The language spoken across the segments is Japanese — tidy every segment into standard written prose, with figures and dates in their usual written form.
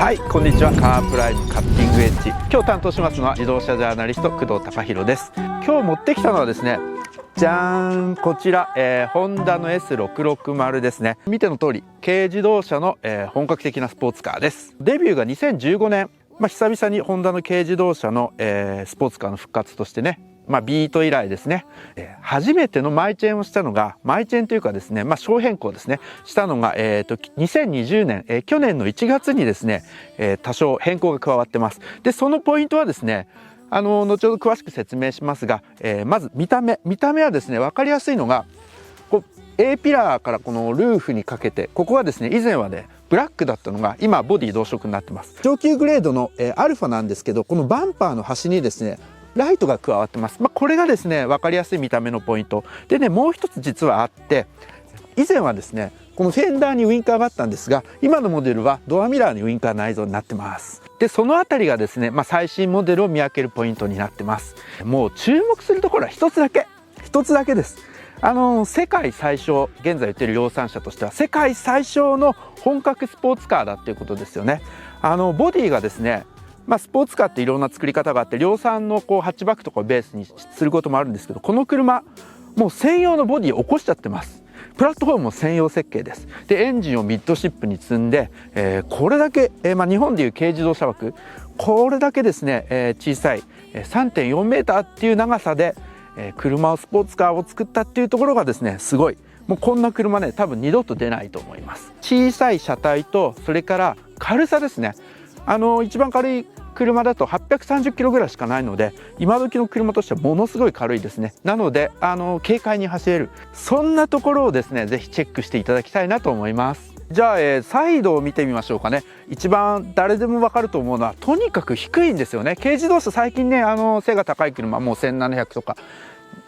はい、こんにちは。カープライムカッティングエッジ、今日担当しますのは自動車ジャーナリスト工藤貴弘です。今日持ってきたのはですね、じゃーん、こちら、ホンダの S660 ですね。見ての通り軽自動車の、本格的なスポーツカーです。デビューが2015年、久々にホンダの軽自動車の、スポーツカーの復活としてね、ビート以来ですね、初めてのマイチェンをしたのが、マイチェンというかですね、小変更ですね、したのが、2020年、去年の1月にですね、多少変更が加わってます。で、そのポイントはですね、後ほど詳しく説明しますが、まず見た目はですね、分かりやすいのが、こう A ピラーからこのルーフにかけて、ここはですね、以前はね、ブラックだったのが今ボディ同色になってます。上級グレードの、アルファなんですけど、このバンパーの端にですね、ライトが加わってます。これがですね、分かりやすい見た目のポイントでね、もう一つ実はあって、以前はですね、このフェンダーにウインカーがあったんですが、今のモデルはドアミラーにウインカー内蔵になってます。で、そのあたりがですね、最新モデルを見分けるポイントになってます。もう注目するところは一つだけです。世界最小、現在売っている量産車としては世界最小の本格スポーツカーだっていうことですよね。ボディがですね、スポーツカーっていろんな作り方があって、量産のこうハッチバックとかをベースにすることもあるんですけど、この車もう専用のボディを起こしちゃってます。プラットフォームも専用設計です。で、エンジンをミッドシップに積んで、これだけ、日本でいう軽自動車枠、これだけですね、小さい 3.4 メーターっていう長さで、車をスポーツカーを作ったっていうところがですね、すごい。もうこんな車ね、多分二度と出ないと思います。小さい車体と、それから軽さですね。一番軽い車だと830キロぐらいしかないので、今時の車としてはものすごい軽いですね。なので軽快に走れる、そんなところをですね、ぜひチェックしていただきたいなと思います。じゃあ、サイドを見てみましょうかね。一番誰でも分かると思うのは、とにかく低いんですよね。軽自動車最近ね、背が高い車もう1700とか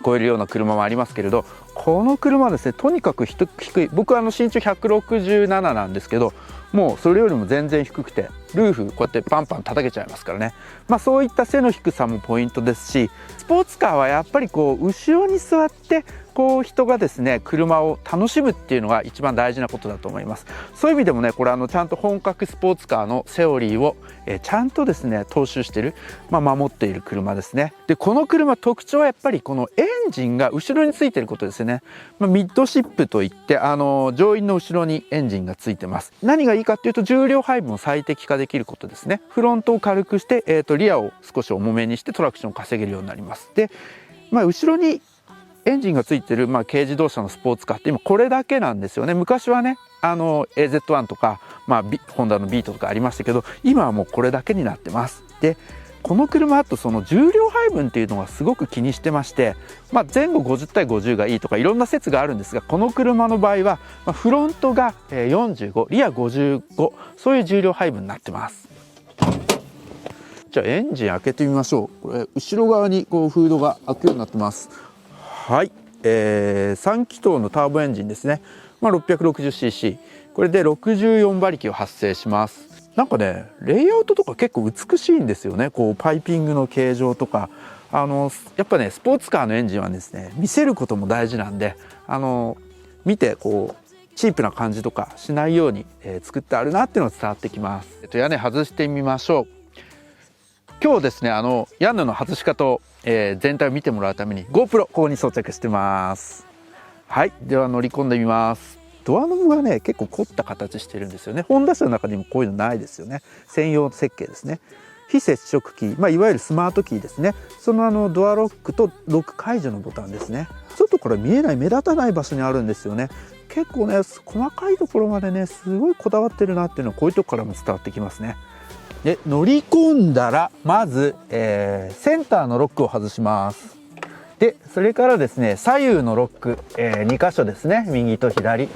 超えるような車もありますけれど、この車はですね、とにかく低い。僕は身長167なんですけど、もうそれよりも全然低くて、ルーフこうやってパンパン叩けちゃいますからね。そういった背の低さもポイントですし、スポーツカーはやっぱりこう後ろに座ってこう人がですね、車を楽しむっていうのが一番大事なことだと思います。そういう意味でもね、これちゃんと本格スポーツカーのセオリーをちゃんとですね踏襲している、守っている車ですね。で、この車特徴はやっぱりこのエンジンが後ろについていることですよね。ミッドシップといって乗員の後ろにエンジンがついてます。何がいいかっていうと、重量配分を最適化できることですね。フロントを軽くして、リアを少し重めにしてトラクションを稼げるようになります。で、後ろにエンジンがついてる、軽自動車のスポーツカーって今これだけなんですよね。昔はねAZ1 とか、ホンダのビートとかありましたけど、今はもうこれだけになってます。で、この車あとその重量配分っていうのがすごく気にしてまして、前後50対50がいいとかいろんな説があるんですが、この車の場合は、フロントが45、リア55、そういう重量配分になってます。じゃあエンジン開けてみましょう。これ後ろ側にこうフードが開くようになってます。はい、3気筒のターボエンジンですね。660cc、 これで64馬力を発生します。なんかね、レイアウトとか結構美しいんですよね。こうパイピングの形状とか、やっぱね、スポーツカーのエンジンはですね、見せることも大事なんで、見てこうチープな感じとかしないように、作ってあるなっていうのが伝わってきます。屋根外してみましょう。今日ですね、屋根の外し方を、全体を見てもらうために GoPro ここに装着してます。はい、では乗り込んでみます。ドアノブがね、結構凝った形してるんですよね。ホンダ車の中にもこういうのないですよね。専用設計ですね。非接触キー、いわゆるスマートキーですね。そのドアロックとロック解除のボタンですね。外から見えない、目立たない場所にあるんですよね。結構ね、細かいところまでね、すごいこだわってるなっていうのはこういうとこからも伝わってきますね。で、乗り込んだらまず、センターのロックを外します。で、それからですね、左右のロック、2箇所ですね、右と左、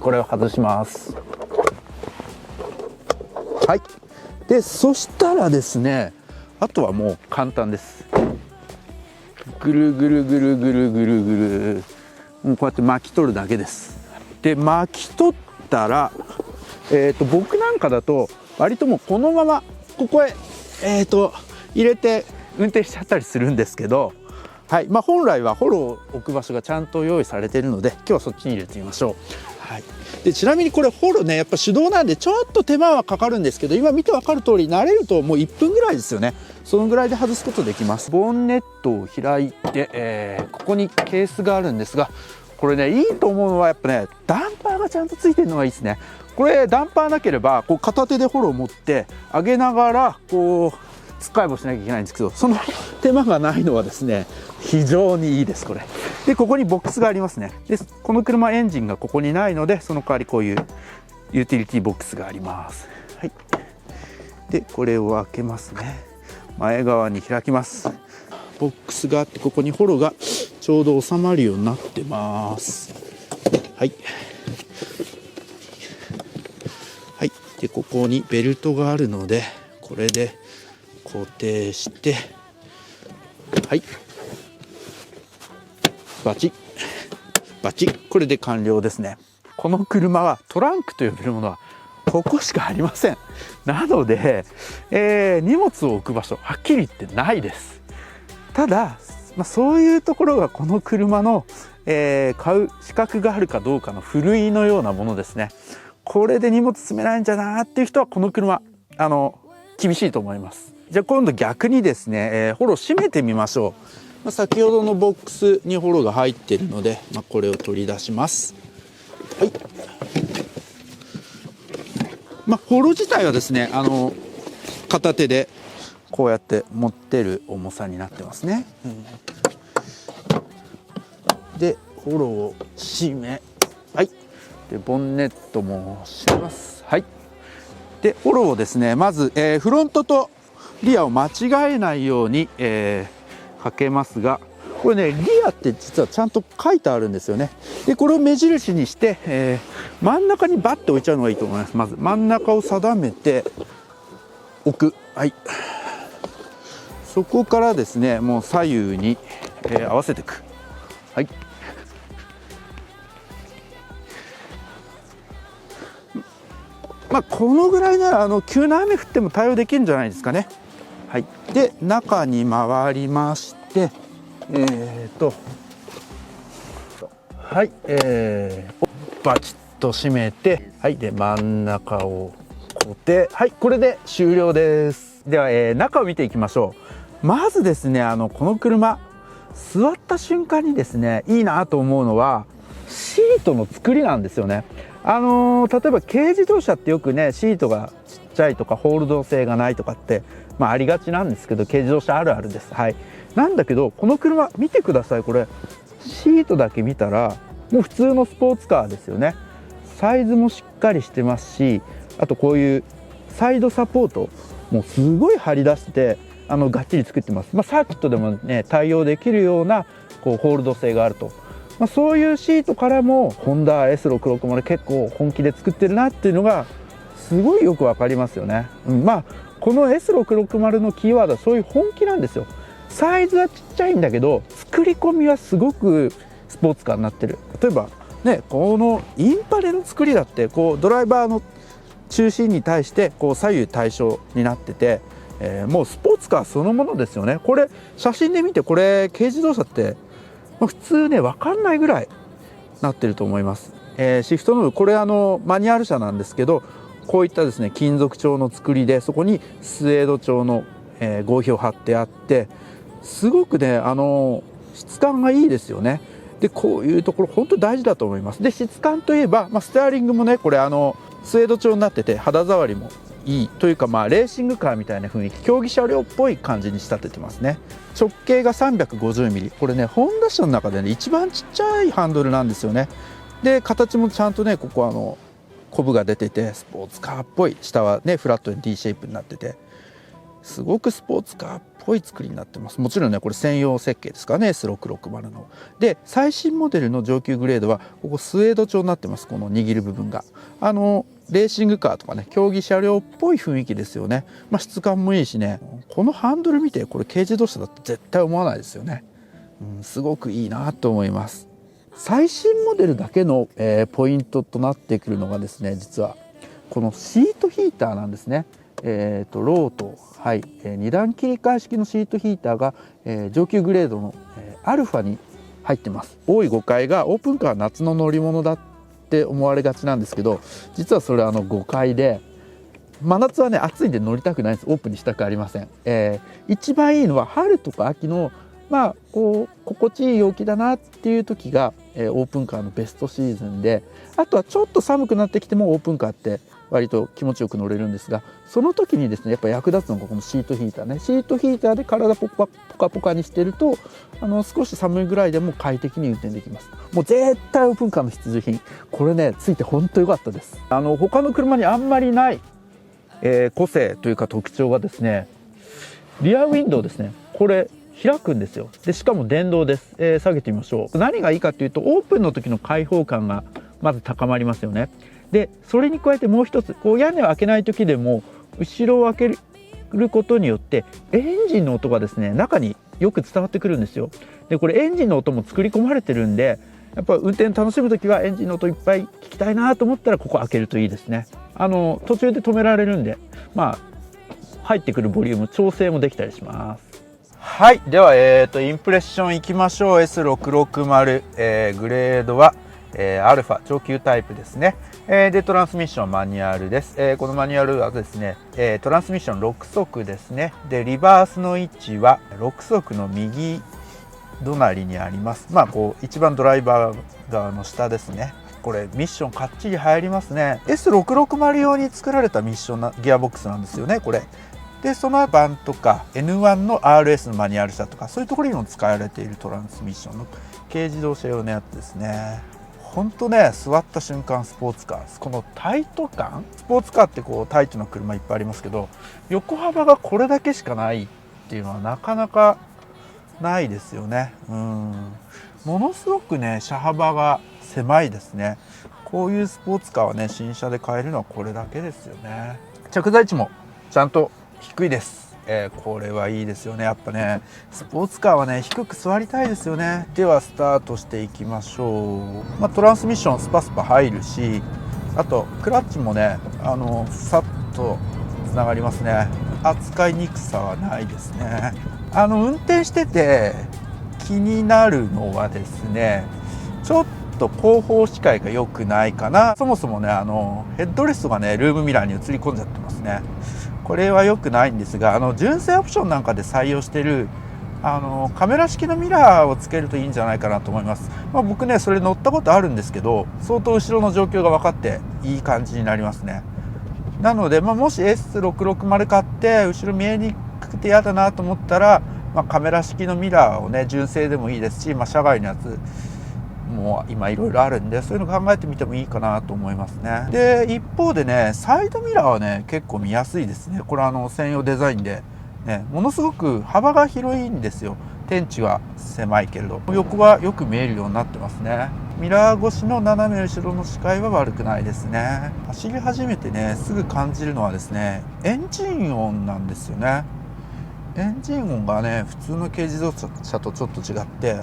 これを外します。はい。で、そしたらですね、あとはもう簡単です。ぐるぐるぐるぐるぐるぐる、もうこうやって巻き取るだけです。で、巻き取ったら、僕なんかだと割ともうこのままここへ、入れて運転しちゃったりするんですけど、はい、本来はホロを置く場所がちゃんと用意されているので、今日はそっちに入れてみましょう。はい、でちなみにこれ掘るねやっぱ手動なんでちょっと手間はかかるんですけど、今見て分かる通り慣れるともう1分ぐらいですよね。そのぐらいで外すことできます。ボンネットを開いて、ここにケースがあるんですが、これねいいと思うのはやっぱねダンパーがちゃんとついてるのがいいですね。これダンパーなければこう片手でホロを持って上げながらこうつっかえ棒しなきゃいけないんですけど、その手間がないのはですね非常にいいです。これでここにボックスがありますね。でこの車エンジンがここにないので、その代わりこういうユーティリティボックスがあります。はい、でこれを開けますね。前側に開きます。ボックスがあって、ここにホロがちょうど収まるようになってます。はいはい、でここにベルトがあるのでこれで固定して、はいバチッバチッ、これで完了ですね。この車はトランクと呼べるものはここしかありません。なので、荷物を置く場所はっきり言ってないです。ただ、そういうところがこの車の、買う資格があるかどうかのふるいのようなものですね。これで荷物積めないんじゃなっていう人はこの車厳しいと思います。じゃあ今度逆にですね、ホロ閉めてみましょう。先ほどのボックスにホロが入っているので、これを取り出します。はい、ホロ自体はですね片手でこうやって持ってる重さになってますね。でホロを閉め、はい、でボンネットも閉めます。はい、でホロをですねまず、フロントとリアを間違えないように、かけますが、これねリアって実はちゃんと書いてあるんですよね。でこれを目印にして、真ん中にバッて置いちゃうのがいいと思います。まず真ん中を定めて置く。はい、そこからですねもう左右に、合わせていく。はい、このぐらいなら急な雨降っても対応できるんじゃないですかね。はい、で中に回りまして、はい、バチッと閉めて、はい、で真ん中を固定。はい、これで終了です。では、中を見ていきましょう。まずですねこの車座った瞬間にですねいいなと思うのはシートの作りなんですよね。例えば軽自動車ってよくねシートがちっちゃいとかホールド性がないとかってありがちなんですけど、軽自動車あるあるです。はい、なんだけどこの車見てください。これシートだけ見たらもう普通のスポーツカーですよね。サイズもしっかりしてますし、あとこういうサイドサポートもうすごい張り出してがっちり作ってます。サーキットでもね対応できるようなこうホールド性があると、そういうシートからもホンダ S660 結構本気で作ってるなっていうのがすごいよくわかりますよね。この S660 のキーワードはそういう本気なんですよ。サイズはちっちゃいんだけど作り込みはすごくスポーツカーになってる。例えばねこのインパレの作りだってこうドライバーの中心に対してこう左右対称になってて、もうスポーツカーそのものですよね。これ写真で見てこれ軽自動車って普通ね分かんないぐらいなってると思います。シフトノブこれマニュアル車なんですけど、こういったですね金属調の作りでそこにスエード調の、合皮を貼ってあってすごくね質感がいいですよね。でこういうところ本当大事だと思います。で質感といえば、ステアリングもねこれスエード調になってて肌触りもいいというか、レーシングカーみたいな雰囲気、競技車両っぽい感じに仕立ててますね。直径が 350mm、 これねホンダ車の中でね一番ちっちゃいハンドルなんですよね。で形もちゃんとねここコブが出ててスポーツカーっぽい、下はねフラットに D シェイプになっててすごくスポーツカーっぽい作りになってます。もちろんねこれ専用設計ですからね S660 の。で最新モデルの上級グレードはここスエード調になってます。この握る部分がレーシングカーとかね競技車両っぽい雰囲気ですよね。質感もいいしね、このハンドル見てこれ軽自動車だと絶対思わないですよね。すごくいいなと思います。最新モデルだけの、ポイントとなってくるのがですね実はこのシートヒーターなんですね。ローと、2段切り替え式のシートヒーターが、上級グレードの、アルファに入ってます。多い誤解がオープンカー夏の乗り物だっって思われがちなんですけど、実はそれは誤解で、真夏はね暑いんで乗りたくないんです。オープンにしたくありません。一番いいのは春とか秋のこう心地いい陽気だなっていう時が、オープンカーのベストシーズンで、あとはちょっと寒くなってきてもオープンカーって割と気持ちよく乗れるんですが、その時にですねやっぱ役立つのがこのシートヒーターね。シートヒーターで体ポカポカにしてると少し寒いぐらいでも快適に運転できます。もう絶対オープンカーの必需品、これねついて本当良かったです。他の車にあんまりない、個性というか特徴がですね、リアウィンドウですね。これ開くんですよ。でしかも電動です。下げてみましょう。何がいいかというと、オープンの時の開放感がまず高まりますよね。でそれに加えてもう一つ、屋根を開けない時でも後ろを開けることによってエンジンの音がですね中によく伝わってくるんですよ。でこれエンジンの音も作り込まれてるんで、やっぱ運転楽しむ時はエンジンの音いっぱい聞きたいなと思ったらここ開けるといいですね。途中で止められるんで、入ってくるボリューム調整もできたりします。はい、では、インプレッションいきましょう。 S660、グレードは、アルファ上級タイプですね。でトランスミッションマニュアルです。このマニュアルはですね、トランスミッション6速ですね。でリバースの位置は6速の右隣にあります。一番ドライバー側の下ですね。これミッションかっちり入りますね。 S660 用に作られたミッションギアボックスなんですよねこれ。でその版とか N1 の RS のマニュアル車とかそういうところにも使われているトランスミッションの軽自動車用のやつですね。ほんとね座った瞬間スポーツカー、このタイト感、スポーツカーってタイトな車いっぱいありますけど、横幅がこれだけしかないっていうのはなかなかないですよね。ものすごくね車幅が狭いですね。こういうスポーツカーはね新車で買えるのはこれだけですよね。着座位置もちゃんと低いです。これはいいですよね。やっぱねスポーツカーはね低く座りたいですよね。ではスタートしていきましょう。トランスミッションスパスパ入るし、あとクラッチもねさっとつながりますね。扱いにくさはないですね。運転してて気になるのはですね、ちょっと後方視界が良くないかな。そもそもねヘッドレストがねルームミラーに映り込んじゃってますね。これは良くないんですが、純正オプションなんかで採用しているカメラ式のミラーをつけるといいんじゃないかなと思います。僕ねそれ乗ったことあるんですけど、相当後ろの状況が分かっていい感じになりますね。なので、もし S660 買って後ろ見えにくくて嫌だなと思ったら、カメラ式のミラーをね純正でもいいですし、車外のやつもう今いろいろあるんで、そういうの考えてみてもいいかなと思いますね。で一方でねサイドミラーはね結構見やすいですね。これ専用デザインで、ね、ものすごく幅が広いんですよ。天地は狭いけれど横はよく見えるようになってますね。ミラー越しの斜め後ろの視界は悪くないですね。走り始めてねすぐ感じるのはですね、エンジン音なんですよね。エンジン音がね普通の軽自動車とちょっと違って、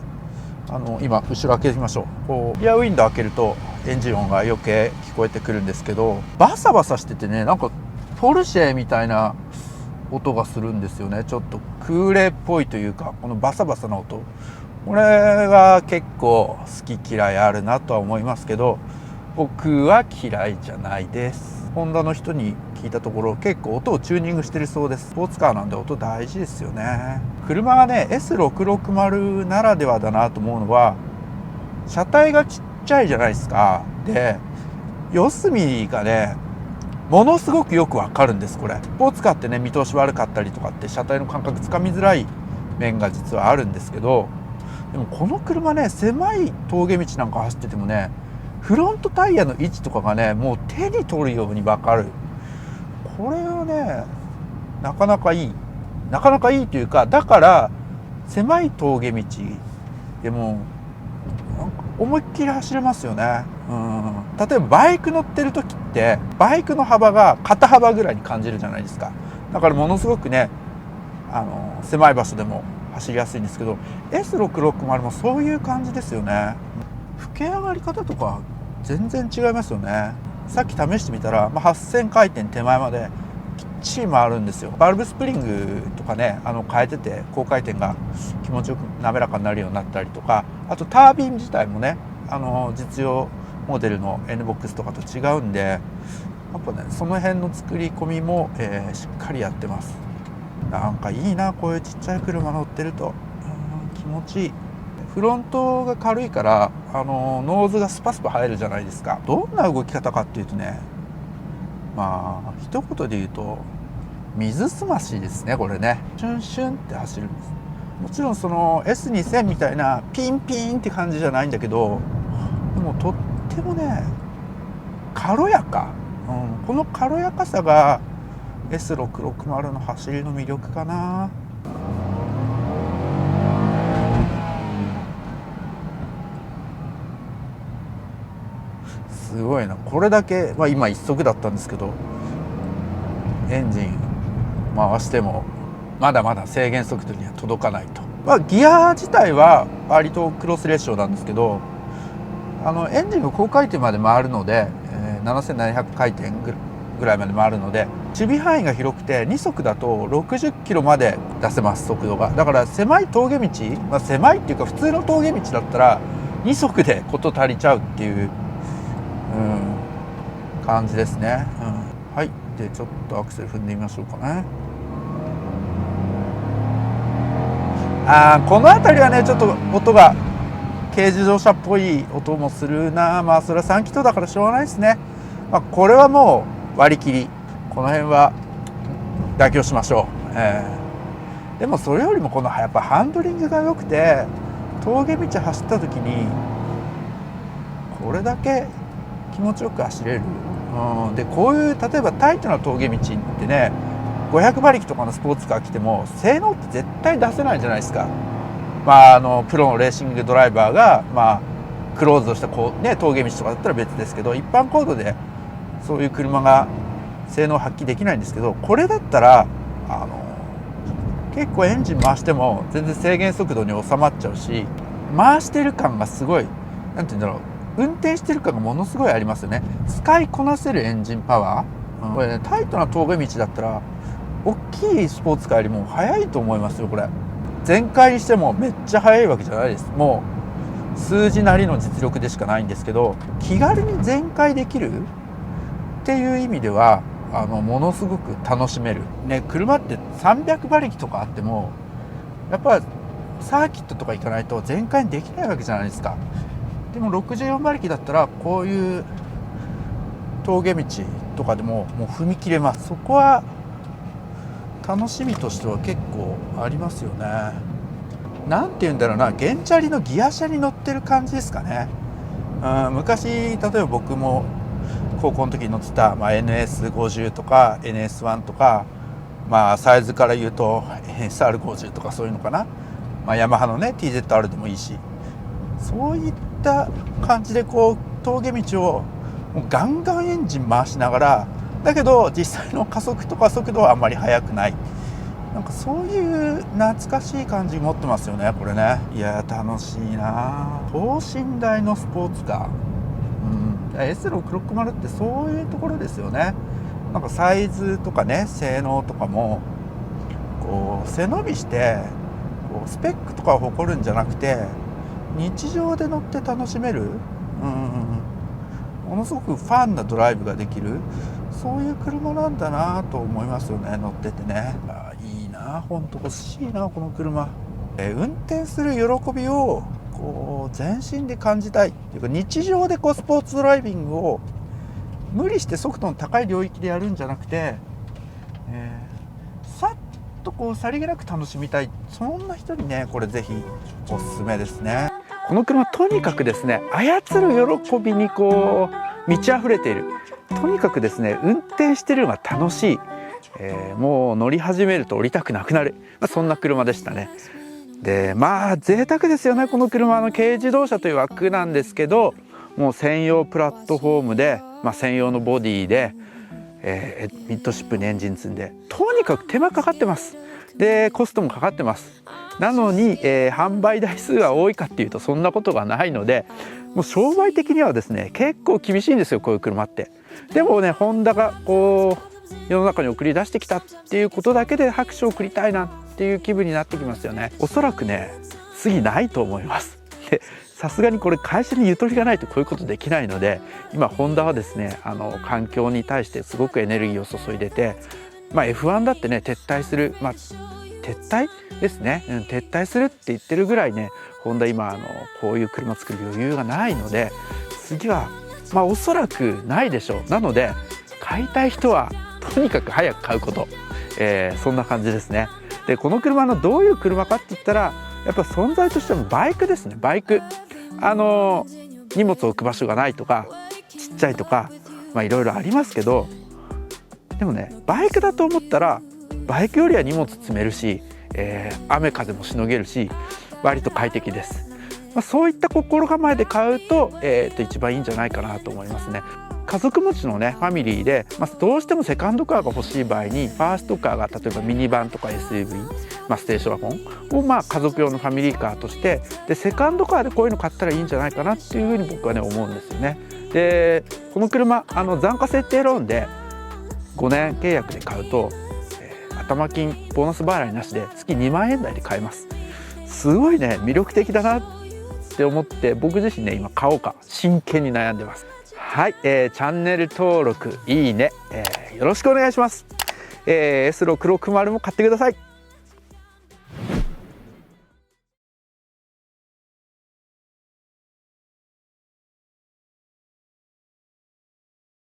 今後ろ開けてみましょう。リアウィンドウ開けるとエンジン音が余計聞こえてくるんですけど、バサバサしててね、なんかポルシェみたいな音がするんですよね。ちょっと空冷っぽいというか、このバサバサな音、これは結構好き嫌いあるなとは思いますけど、僕は嫌いじゃないです。ホンダの人に聞いたところ結構音をチューニングしてるそうです。スポーツカーなんで音大事ですよね。車がね S660 ならではだなと思うのは、車体がちっちゃいじゃないですか。で四隅がねものすごくよくわかるんです。これスポーツカーってね見通し悪かったりとかって車体の感覚つかみづらい面が実はあるんですけど、でもこの車ね狭い峠道なんか走っててもねフロントタイヤの位置とかがねもう手に取るように分かる。これはねなかなかいいというか、だから狭い峠道でもなんか思いっきり走れますよね。例えばバイク乗ってる時ってバイクの幅が肩幅ぐらいに感じるじゃないですか。だからものすごくね狭い場所でも走りやすいんですけど、 S660 もそういう感じですよね。吹け上がり方とか全然違いますよね。さっき試してみたら、8000回転手前まできっちり回るんですよ。バルブスプリングとかね変えてて高回転が気持ちよく滑らかになるようになったりとか、あとタービン自体もね実用モデルの NBOX とかと違うんで、やっぱねその辺の作り込みも、しっかりやってます。なんかいいな、こういうちっちゃい車乗ってると、気持ちいい。フロントが軽いからノーズがスパスパ入るじゃないですか。どんな動き方かっていうとね、まあ一言で言うと水すましですね。これね、シュンシュンって走るんです。もちろんその S2000 みたいなピンピンって感じじゃないんだけど、でもとってもね軽やか、この軽やかさが S660 の走りの魅力かな。すごいな、これだけ、今一速だったんですけど、エンジン回してもまだまだ制限速度には届かないと。ギア自体は割とクロスレーションなんですけど、エンジンが高回転まで回るので、7700回転ぐらいまで回るので守備範囲が広くて、2速だと60キロまで出せます、速度が。だから狭い峠道、狭いっていうか普通の峠道だったら2速で事足りちゃうっていう、感じですね。はい、でちょっとアクセル踏んでみましょうかね。この辺りはねちょっと音が軽自動車っぽい音もするな。それは3気筒だからしょうがないですね。これはもう割り切り、この辺は妥協しましょう。でもそれよりもこのやっぱハンドリングが良くて、峠道走った時にこれだけ気持ちよく走れる。でこういう例えばタイトな峠道ってね、500馬力とかのスポーツカー来ても性能って絶対出せないじゃないですか。プロのレーシングドライバーが、クローズドした峠道とかだったら別ですけど、一般公道でそういう車が性能を発揮できないんですけど、これだったら結構エンジン回しても全然制限速度に収まっちゃうし、回してる感がすごい、なんて言うんだろう、運転してる感がものすごいありますよね。使いこなせるエンジンパワー、これね、タイトな峠道だったら大きいスポーツカーよりも速いと思いますよ。これ全開にしてもめっちゃ速いわけじゃないです。もう数字なりの実力でしかないんですけど、気軽に全開できるっていう意味ではものすごく楽しめるね。車って300馬力とかあってもやっぱサーキットとか行かないと全開にできないわけじゃないですか。でも64馬力だったらこういう峠道とかでももう踏み切れます。そこは楽しみとしては結構ありますよね。なんて言うんだろうな、原チャリのギア車に乗ってる感じですかね。昔例えば僕も高校の時に乗ってた、NS50 とか NS1 とか、サイズから言うと SR50 とかそういうのかな、ヤマハのね TZR でもいいし、そういった感じで峠道をもうガンガンエンジン回しながら、だけど実際の加速とか速度はあんまり速くない、なんかそういう懐かしい感じ持ってますよね、これね。いや楽しいな。等身大のスポーツカー、S660 ってそういうところですよね。なんかサイズとかね、性能とかも背伸びしてスペックとかを誇るんじゃなくて、日常で乗って楽しめる、ものすごくファンなドライブができる、そういう車なんだなと思いますよね、乗っててね。いいな、本当欲しいなこの車。運転する喜びを全身で感じたいっていうか、日常でスポーツドライビングを無理して速度の高い領域でやるんじゃなくて、さっとさりげなく楽しみたい、そんな人にねこれぜひおすすめですね。この車とにかくですね、操る喜びに満ち溢れている。とにかくですね、運転してるのが楽しい、もう乗り始めると降りたくなくなる、そんな車でしたね。で贅沢ですよね、この車。軽自動車という枠なんですけど、もう専用プラットフォームで、専用のボディで、ミッドシップにエンジン積んで、とにかく手間かかってます。でコストもかかってます。なのに、販売台数が多いかっていうとそんなことがないので、もう商売的にはですね結構厳しいんですよ、こういう車って。でもね、ホンダが世の中に送り出してきたっていうことだけで拍手を送りたいなっていう気分になってきますよね。おそらくね次ないと思いますでさすがにこれ会社にゆとりがないとこういうことできないので、今ホンダはですね環境に対してすごくエネルギーを注いでて、F1 だってね撤退する、撤退ですね、撤退するって言ってるぐらいね、ホンダ今こういう車作る余裕がないので、次はおそらくないでしょう。なので買いたい人はとにかく早く買うこと、そんな感じですね。でこの車のどういう車かって言ったら、やっぱ存在としてもバイクですね。バイク荷物を置く場所がないとかちっちゃいとかいろいろありますけど、でもねバイクだと思ったらバイクよりは荷物積めるし、雨風もしのげるし割と快適です。そういった心構えで買うと、一番いいんじゃないかなと思いますね。家族持ちのねファミリーで、どうしてもセカンドカーが欲しい場合にファーストカーが例えばミニバンとか SUV、ステーションワゴンを家族用のファミリーカーとして、でセカンドカーでこういうの買ったらいいんじゃないかなっていうふうに僕はね思うんですよね。でこの車残価設定ローンで5年契約で買うと、頭金ボーナス払いなしで月2万円台で買えます。すごいね魅力的だなって思って、僕自身ね今買おうか真剣に悩んでます。はい、チャンネル登録いいね、よろしくお願いします。S660も買ってください。